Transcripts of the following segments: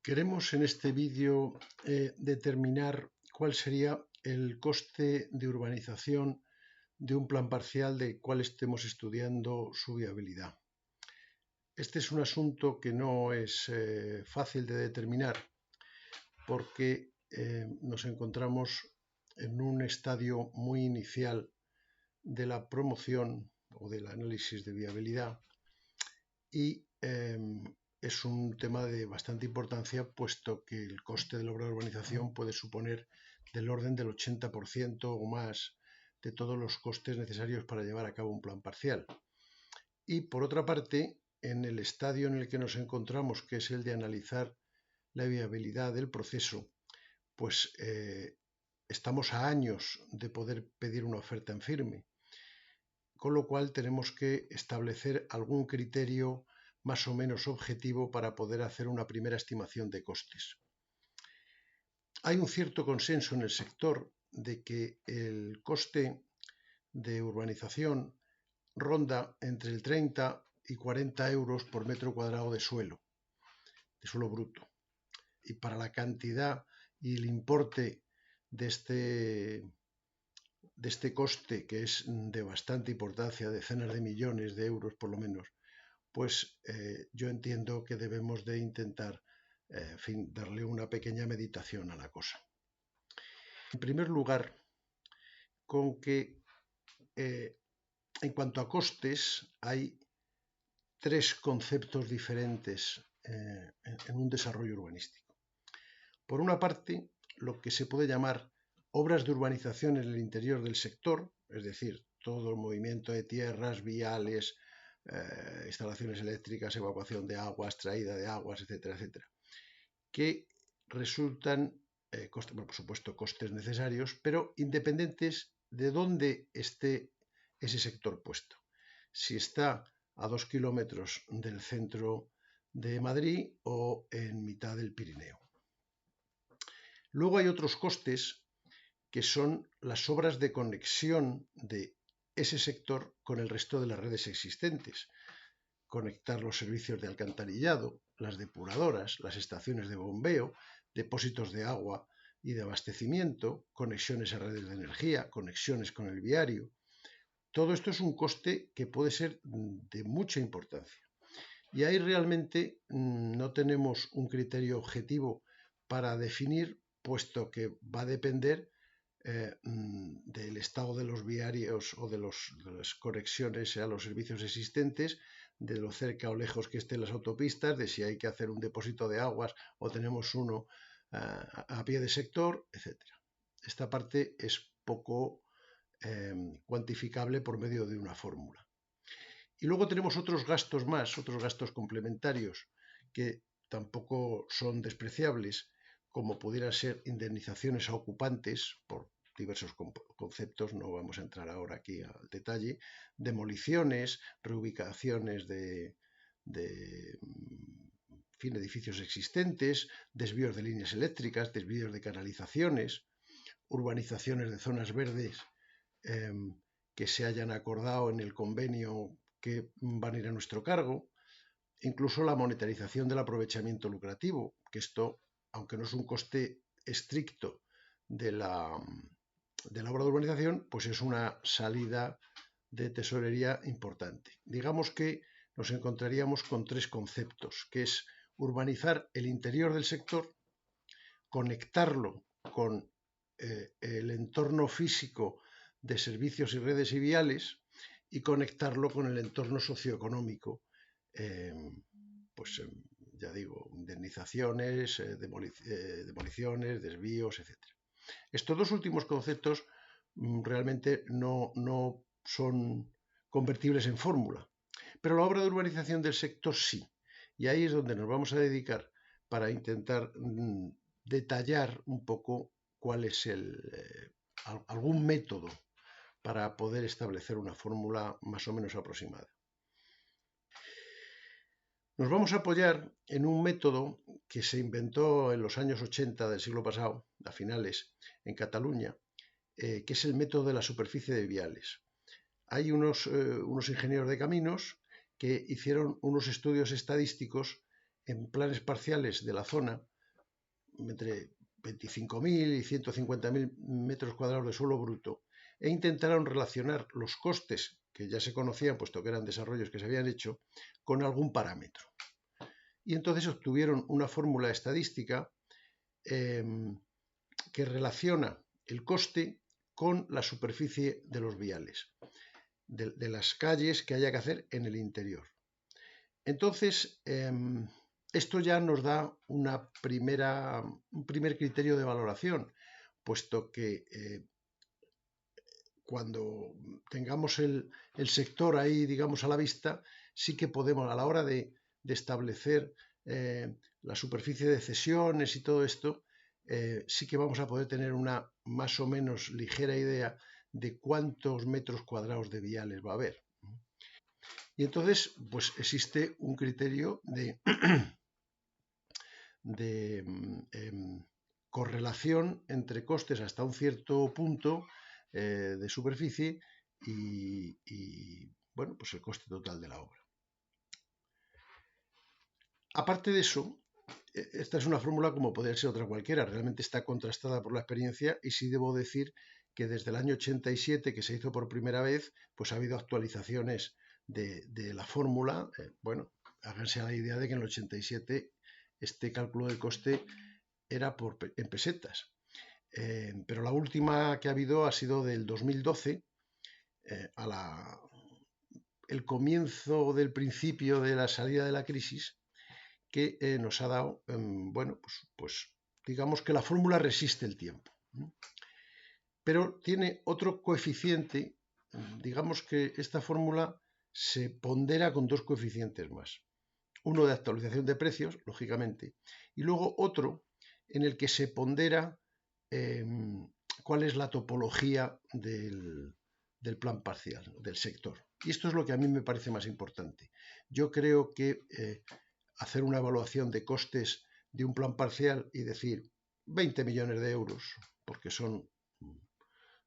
Queremos en este vídeo determinar cuál sería el coste de urbanización de un plan parcial del cual estemos estudiando su viabilidad. Este es un asunto que no es fácil de determinar porque nos encontramos en un estadio muy inicial de la promoción o del análisis de viabilidad y es un tema de bastante importancia, puesto que el coste de la obra de urbanización puede suponer del orden del 80% o más de todos los costes necesarios para llevar a cabo un plan parcial. Y por otra parte, en el estadio en el que nos encontramos, que es el de analizar la viabilidad del proceso, pues estamos a años de poder pedir una oferta en firme, con lo cual tenemos que establecer algún criterio más o menos objetivo para poder hacer una primera estimación de costes. Hay un cierto consenso en el sector de que el coste de urbanización ronda entre el 30 y 40 euros por metro cuadrado de suelo bruto. Y para la cantidad y el importe de este coste, que es de bastante importancia, decenas de millones de euros por lo menos, pues yo entiendo que debemos de intentar darle una pequeña meditación a la cosa. En primer lugar, con que en cuanto a costes hay tres conceptos diferentes en un desarrollo urbanístico. Por una parte, lo que se puede llamar obras de urbanización en el interior del sector, es decir, todo el movimiento de tierras, viales, instalaciones eléctricas, evacuación de aguas, traída de aguas, etcétera, etcétera, que resultan, por supuesto, costes necesarios, pero independientes de dónde esté ese sector puesto. Si está a 2 kilómetros del centro de Madrid o en mitad del Pirineo. Luego hay otros costes que son las obras de conexión de ese sector con el resto de las redes existentes. Conectar los servicios de alcantarillado, las depuradoras, las estaciones de bombeo, depósitos de agua y de abastecimiento, conexiones a redes de energía, conexiones con el viario. Todo esto es un coste que puede ser de mucha importancia. Y ahí realmente no tenemos un criterio objetivo para definir, puesto que va a depender del estado de los viarios o de las conexiones a los servicios existentes, de lo cerca o lejos que estén las autopistas, de si hay que hacer un depósito de aguas o tenemos uno a pie de sector, etc. Esta parte es poco cuantificable por medio de una fórmula. Y luego tenemos otros gastos más, otros gastos complementarios que tampoco son despreciables, como pudieran ser indemnizaciones a ocupantes por diversos conceptos, no vamos a entrar ahora aquí al detalle, demoliciones, reubicaciones de edificios existentes, desvíos de líneas eléctricas, desvíos de canalizaciones, urbanizaciones de zonas verdes que se hayan acordado en el convenio que van a ir a nuestro cargo, incluso la monetarización del aprovechamiento lucrativo, que esto, aunque no es un coste estricto de la obra de urbanización, pues es una salida de tesorería importante. Digamos que nos encontraríamos con tres conceptos, que es urbanizar el interior del sector, conectarlo con el entorno físico de servicios y redes y viales y conectarlo con el entorno socioeconómico, pues ya digo, indemnizaciones, demoliciones, desvíos, etc. Estos dos últimos conceptos realmente no son convertibles en fórmula, pero la obra de urbanización del sector sí, y ahí es donde nos vamos a dedicar para intentar detallar un poco cuál es algún método para poder establecer una fórmula más o menos aproximada. Nos vamos a apoyar en un método que se inventó en los años 80 del siglo pasado, a finales, en Cataluña, que es el método de la superficie de viales. Hay unos ingenieros de caminos que hicieron unos estudios estadísticos en planes parciales de la zona entre 25.000 y 150.000 metros cuadrados de suelo bruto e intentaron relacionar los costes, que ya se conocían, puesto que eran desarrollos que se habían hecho, con algún parámetro. Y entonces obtuvieron una fórmula estadística que relaciona el coste con la superficie de los viales, de las calles que haya que hacer en el interior. Entonces, esto ya nos da un primer criterio de valoración, puesto que cuando tengamos el sector ahí, digamos, a la vista, sí que podemos, a la hora de establecer la superficie de cesiones y todo esto, sí que vamos a poder tener una más o menos ligera idea de cuántos metros cuadrados de viales va a haber. Y entonces, pues existe un criterio de correlación entre costes hasta un cierto punto de superficie y, bueno, pues el coste total de la obra. Aparte de eso, esta es una fórmula como podría ser otra cualquiera, realmente está contrastada por la experiencia y sí debo decir que desde el año 87, que se hizo por primera vez, pues ha habido actualizaciones de la fórmula. Bueno, háganse a la idea de que en el 87 este cálculo del coste era en pesetas. Pero la última que ha habido ha sido del 2012, el comienzo del principio de la salida de la crisis, que nos ha dado, bueno, pues digamos que la fórmula resiste el tiempo. Pero tiene otro coeficiente, digamos que esta fórmula se pondera con dos coeficientes más. Uno de actualización de precios, lógicamente, y luego otro en el que se pondera cuál es la topología del plan parcial, del sector. Y esto es lo que a mí me parece más importante. Yo creo que hacer una evaluación de costes de un plan parcial y decir 20 millones de euros, porque son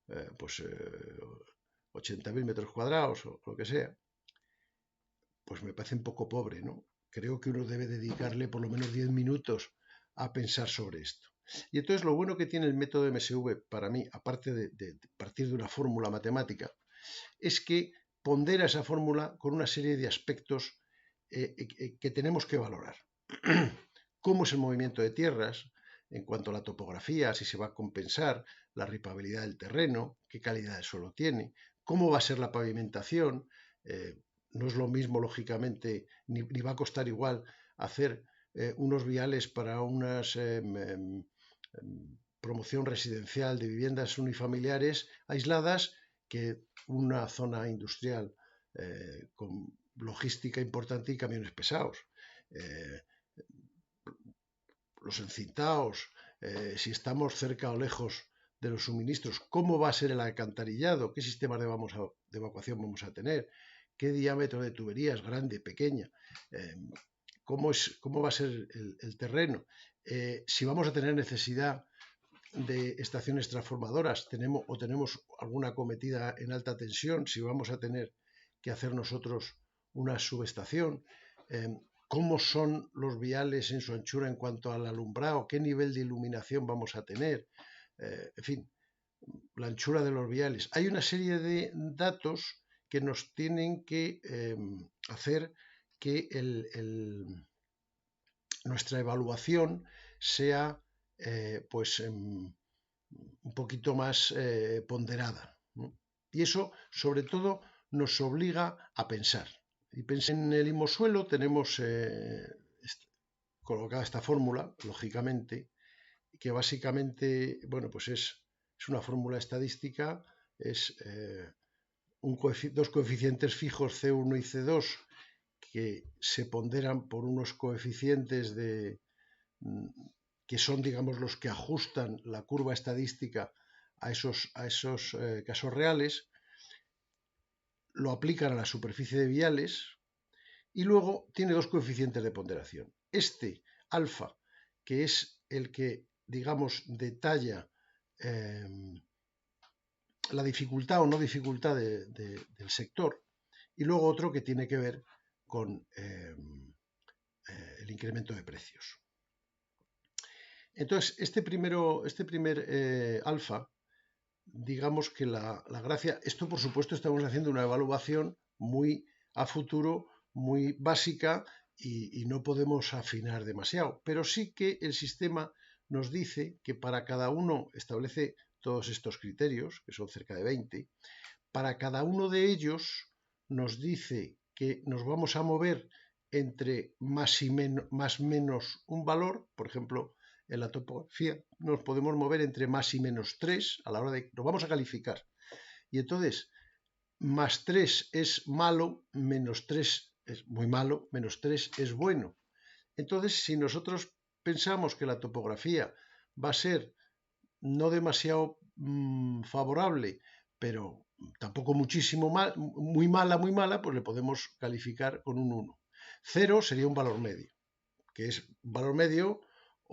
80.000 metros cuadrados o lo que sea, pues me parece un poco pobre, ¿no? Creo que uno debe dedicarle por lo menos 10 minutos a pensar sobre esto. Y entonces lo bueno que tiene el método MSV para mí, aparte de partir de una fórmula matemática, es que pondera esa fórmula con una serie de aspectos que tenemos que valorar. ¿Cómo es el movimiento de tierras en cuanto a la topografía, si se va a compensar la ripabilidad del terreno, qué calidad de suelo tiene, cómo va a ser la pavimentación? No es lo mismo, lógicamente, ni va a costar igual hacer unos viales para unas promoción residencial de viviendas unifamiliares aisladas que una zona industrial con logística importante y camiones pesados. Los encintados, si estamos cerca o lejos de los suministros, cómo va a ser el alcantarillado, qué sistemas de evacuación vamos a tener, qué diámetro de tuberías, grande, pequeña, cómo va a ser el terreno, si vamos a tener necesidad de estaciones transformadoras, tenemos alguna acometida en alta tensión, si vamos a tener que hacer nosotros una subestación, cómo son los viales en su anchura en cuanto al alumbrado, qué nivel de iluminación vamos a tener, en fin, la anchura de los viales. Hay una serie de datos que nos tienen que hacer que nuestra evaluación sea pues un poquito más ponderada, ¿no? Y eso, sobre todo, nos obliga a pensar. Y en el Imosuelo tenemos colocada esta fórmula, lógicamente, que básicamente, bueno, pues es una fórmula estadística, es dos coeficientes fijos C1 y C2 que se ponderan por unos coeficientes que son, digamos, los que ajustan la curva estadística a esos casos reales, lo aplican a la superficie de viales y luego tiene dos coeficientes de ponderación. Este alfa, que es el que, digamos, detalla la dificultad o no dificultad del sector, y luego otro que tiene que ver con el incremento de precios. Entonces, este primer alfa, digamos que la gracia, esto por supuesto estamos haciendo una evaluación muy a futuro, muy básica y no podemos afinar demasiado, pero sí que el sistema nos dice que para cada uno establece todos estos criterios, que son cerca de 20, para cada uno de ellos nos dice que nos vamos a mover entre más menos un valor, por ejemplo, en la topografía nos podemos mover entre más y menos 3 a la hora de nos vamos a calificar. Y entonces, más 3 es malo, menos 3 es muy malo, menos 3 es bueno. Entonces, si nosotros pensamos que la topografía va a ser no demasiado favorable, pero tampoco muchísimo muy mala, pues le podemos calificar con un 1. 0 sería un valor medio, que es un valor medio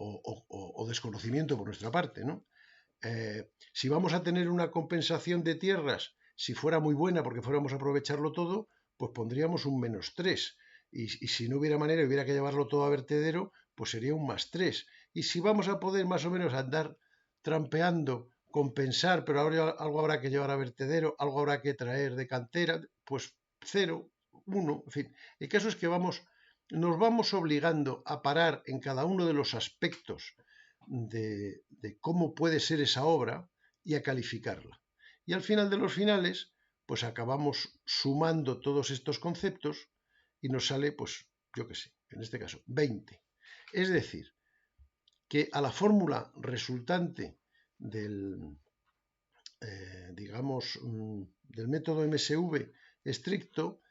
o desconocimiento por nuestra parte, ¿no? Si vamos a tener una compensación de tierras, si fuera muy buena porque fuéramos a aprovecharlo todo, pues pondríamos un menos 3. Y si no hubiera manera y hubiera que llevarlo todo a vertedero, pues sería un más 3. Y si vamos a poder más o menos andar trampeando, compensar, pero ahora algo habrá que llevar a vertedero, algo habrá que traer de cantera, pues 0, 1, en fin. El caso es que nos vamos obligando a parar en cada uno de los aspectos de cómo puede ser esa obra y a calificarla. Y al final de los finales, pues acabamos sumando todos estos conceptos y nos sale, pues, yo qué sé, en este caso, 20. Es decir, que a la fórmula resultante del, digamos, del método MSV estricto,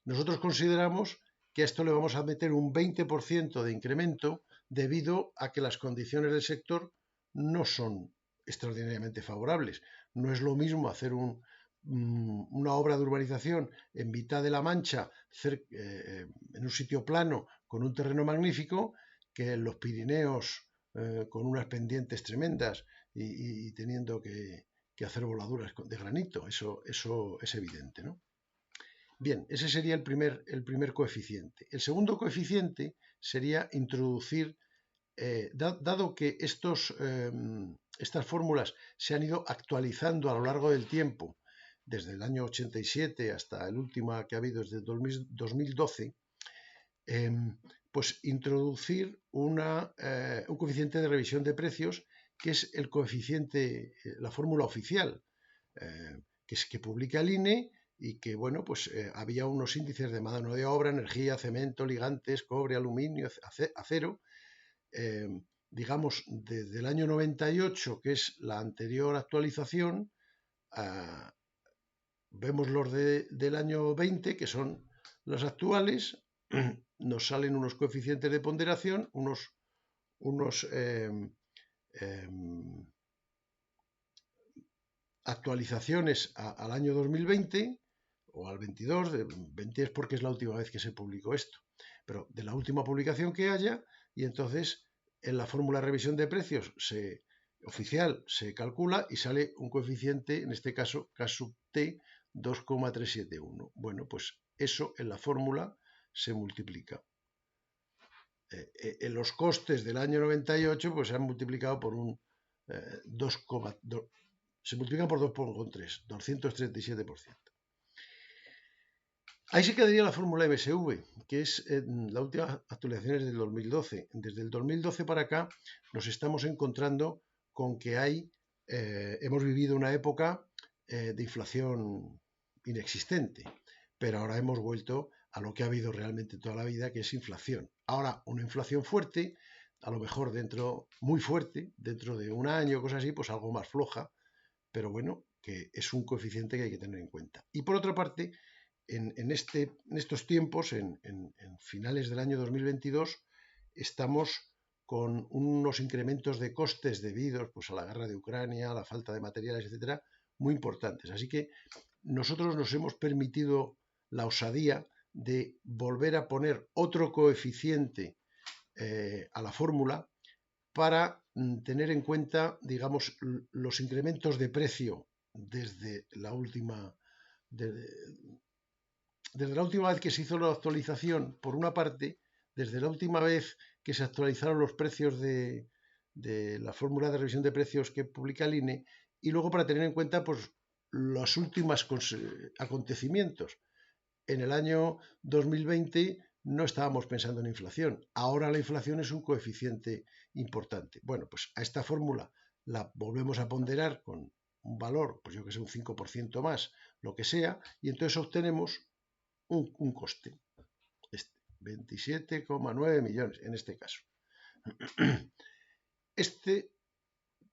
nosotros consideramos que a esto le vamos a meter un 20% de incremento debido a que las condiciones del sector no son extraordinariamente favorables. No es lo mismo hacer una obra de urbanización en mitad de la Mancha, en un sitio plano, con un terreno magnífico, que en los Pirineos, con unas pendientes tremendas y teniendo que hacer voladuras de granito. Eso es evidente, ¿no? Bien, ese sería el primer coeficiente. El segundo coeficiente sería introducir, dado que estas fórmulas se han ido actualizando a lo largo del tiempo, desde el año 87 hasta el último que ha habido desde 2012, pues introducir un coeficiente de revisión de precios que es el coeficiente, la fórmula oficial, que publica el INE y que, bueno, pues había unos índices de mano de obra, energía, cemento, ligantes, cobre, aluminio, acero, digamos, desde el año 98, que es la anterior actualización, vemos los del año 20, que son los actuales, nos salen unos coeficientes de ponderación, unos actualizaciones al año 2020 o al 22, 20 es porque es la última vez que se publicó esto, pero de la última publicación que haya, y entonces en la fórmula de revisión de precios oficial se calcula y sale un coeficiente, en este caso K sub T, 2,371. Bueno, pues eso en la fórmula se multiplica. En los costes del año 98 pues se han multiplicado por un 2,2, se multiplican por 2,3, 237%. Ahí se quedaría la fórmula MSV, que es la última actualización es del 2012. Desde el 2012 para acá nos estamos encontrando con que hemos vivido una época de inflación inexistente, pero ahora hemos vuelto a lo que ha habido realmente toda la vida, que es inflación. Ahora, una inflación fuerte, a lo mejor muy fuerte, dentro de un año, cosas así, pues algo más floja, pero bueno, que es un coeficiente que hay que tener en cuenta. Y por otra parte, en estos tiempos, en finales del año 2022, estamos con unos incrementos de costes debidos pues, a la guerra de Ucrania, a la falta de materiales, etcétera, muy importantes. Así que nosotros nos hemos permitido la osadía de volver a poner otro coeficiente a la fórmula para tener en cuenta, digamos, los incrementos de precio desde la última vez que se hizo la actualización, por una parte, desde la última vez que se actualizaron los precios de de la fórmula de revisión de precios que publica el INE, y luego para tener en cuenta pues, los últimos acontecimientos. En el año 2020 no estábamos pensando en inflación. Ahora la inflación es un coeficiente importante. Bueno, pues a esta fórmula la volvemos a ponderar con un valor, pues yo que sé, un 5% más, lo que sea, y entonces obtenemos un coste. 27,9 millones en este caso. Este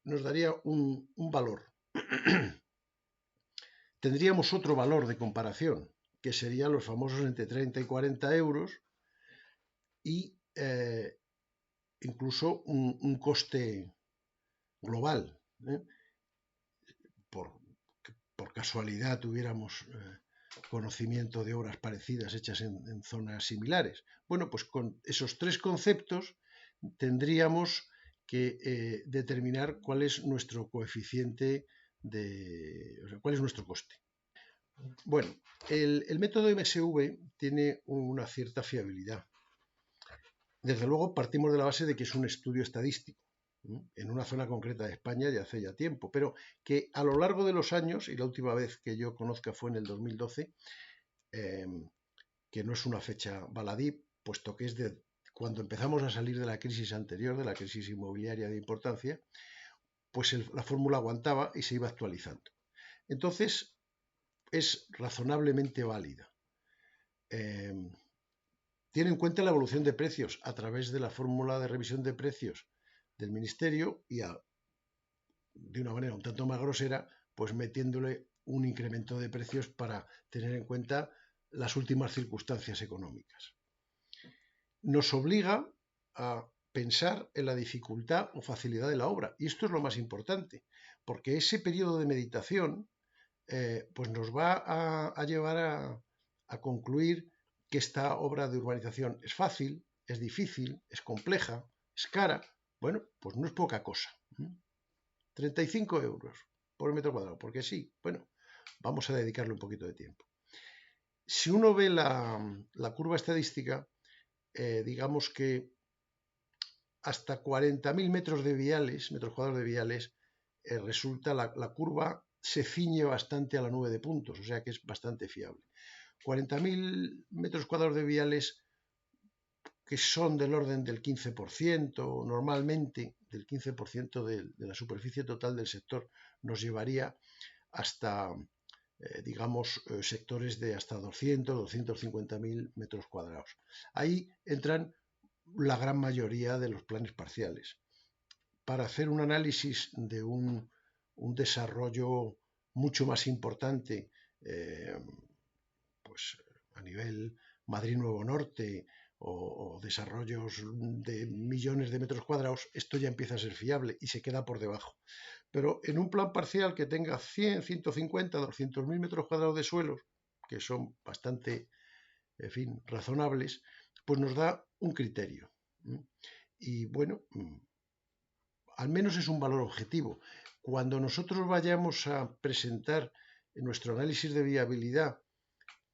nos daría un valor. Tendríamos otro valor de comparación, que serían los famosos entre 30 y 40 euros, y incluso un coste global. Por casualidad tuviéramos conocimiento de obras parecidas hechas en zonas similares. Bueno, pues con esos tres conceptos tendríamos que determinar cuál es nuestro coeficiente o sea, cuál es nuestro coste. Bueno, el método MSV tiene una cierta fiabilidad. Desde luego partimos de la base de que es un estudio estadístico en una zona concreta de España ya hace ya tiempo, pero que a lo largo de los años, y la última vez que yo conozca fue en el 2012, que no es una fecha baladí, puesto que es de cuando empezamos a salir de la crisis anterior, de la crisis inmobiliaria de importancia, pues la fórmula aguantaba y se iba actualizando. Entonces, es razonablemente válida. Tiene en cuenta la evolución de precios a través de la fórmula de revisión de precios del Ministerio y de una manera un tanto más grosera, pues metiéndole un incremento de precios para tener en cuenta las últimas circunstancias económicas. Nos obliga a pensar en la dificultad o facilidad de la obra, y esto es lo más importante, porque ese periodo de meditación pues nos va a llevar a concluir que esta obra de urbanización es fácil, es difícil, es compleja, es cara. Bueno, pues no es poca cosa. 35 euros por metro cuadrado, porque sí, bueno, vamos a dedicarle un poquito de tiempo. Si uno ve la curva estadística, digamos que hasta 40.000 metros cuadrados de viales, resulta la curva se ciñe bastante a la nube de puntos, o sea que es bastante fiable. 40.000 metros cuadrados de viales que son del orden del 15%, normalmente del 15% de la superficie total del sector, nos llevaría hasta, digamos, sectores de hasta 200, 250.000 metros cuadrados. Ahí entran la gran mayoría de los planes parciales. Para hacer un análisis de un desarrollo mucho más importante, pues a nivel Madrid-Nuevo Norte o desarrollos de millones de metros cuadrados, esto ya empieza a ser fiable y se queda por debajo. Pero en un plan parcial que tenga 100, 150, 200.000 metros cuadrados de suelos, que son bastante, en fin, razonables, pues nos da un criterio. Y bueno, al menos es un valor objetivo. Cuando nosotros vayamos a presentar nuestro análisis de viabilidad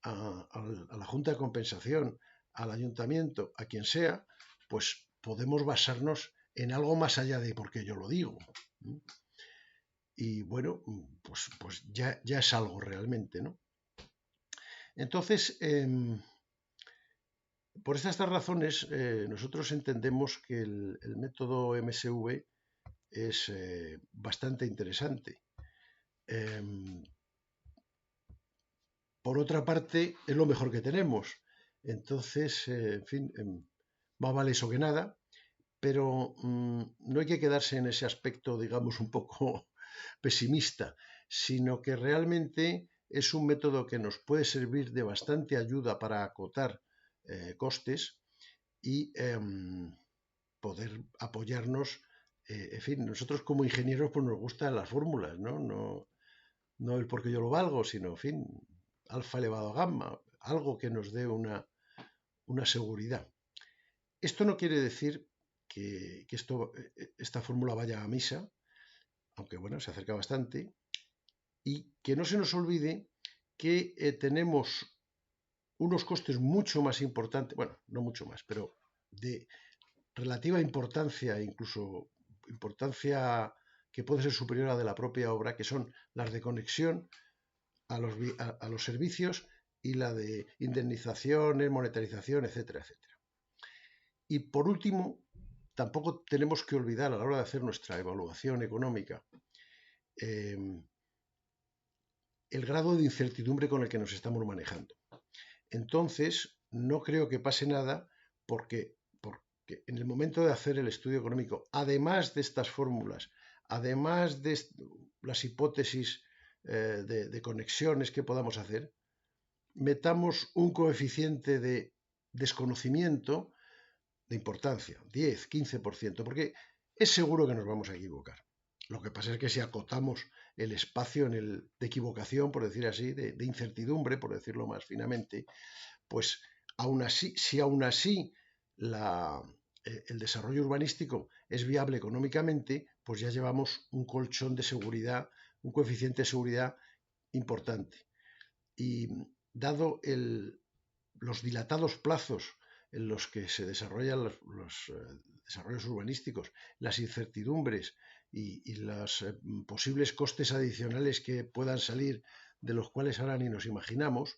a la Junta de Compensación, al Ayuntamiento, a quien sea, pues podemos basarnos en algo más allá de porque yo lo digo. Y bueno, pues ya es algo realmente, ¿no? Entonces, por estas razones, nosotros entendemos que el método MSV es bastante interesante. Por otra parte, es lo mejor que tenemos. Entonces, en fin, más vale eso que nada, pero no hay que quedarse en ese aspecto, digamos, un poco pesimista, sino que realmente es un método que nos puede servir de bastante ayuda para acotar costes y poder apoyarnos. En fin, nosotros como ingenieros pues nos gustan las fórmulas, ¿no? No el porque yo lo valgo, sino, en fin, alfa elevado a gamma, algo que nos dé una seguridad. Esto no quiere decir que esta fórmula vaya a misa, aunque bueno, se acerca bastante, y que no se nos olvide que tenemos unos costes mucho más importantes, bueno, no mucho más, pero de relativa importancia, incluso importancia que puede ser superior a la de la propia obra, que son las de conexión a los servicios y la de indemnizaciones, monetarización, etcétera, etcétera. Y por último, tampoco tenemos que olvidar a la hora de hacer nuestra evaluación económica el grado de incertidumbre con el que nos estamos manejando. Entonces, no creo que pase nada porque en el momento de hacer el estudio económico, además de estas fórmulas, además de las hipótesis de conexiones que podamos hacer, metamos un coeficiente de desconocimiento de importancia, 10, 15%, porque es seguro que nos vamos a equivocar. Lo que pasa es que si acotamos el espacio de equivocación, por decir así, de incertidumbre, por decirlo más finamente, pues aún así, si aún así el desarrollo urbanístico es viable económicamente, pues ya llevamos un colchón de seguridad, un coeficiente de seguridad importante. Y dado los dilatados plazos en los que se desarrollan los desarrollos urbanísticos, las incertidumbres y los posibles costes adicionales que puedan salir, de los cuales ahora ni nos imaginamos,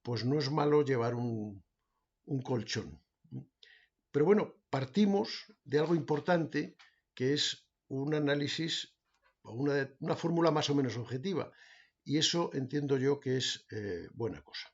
pues no es malo llevar un colchón. Pero bueno, partimos de algo importante, que es un análisis o una fórmula más o menos objetiva, y eso entiendo yo que es buena cosa.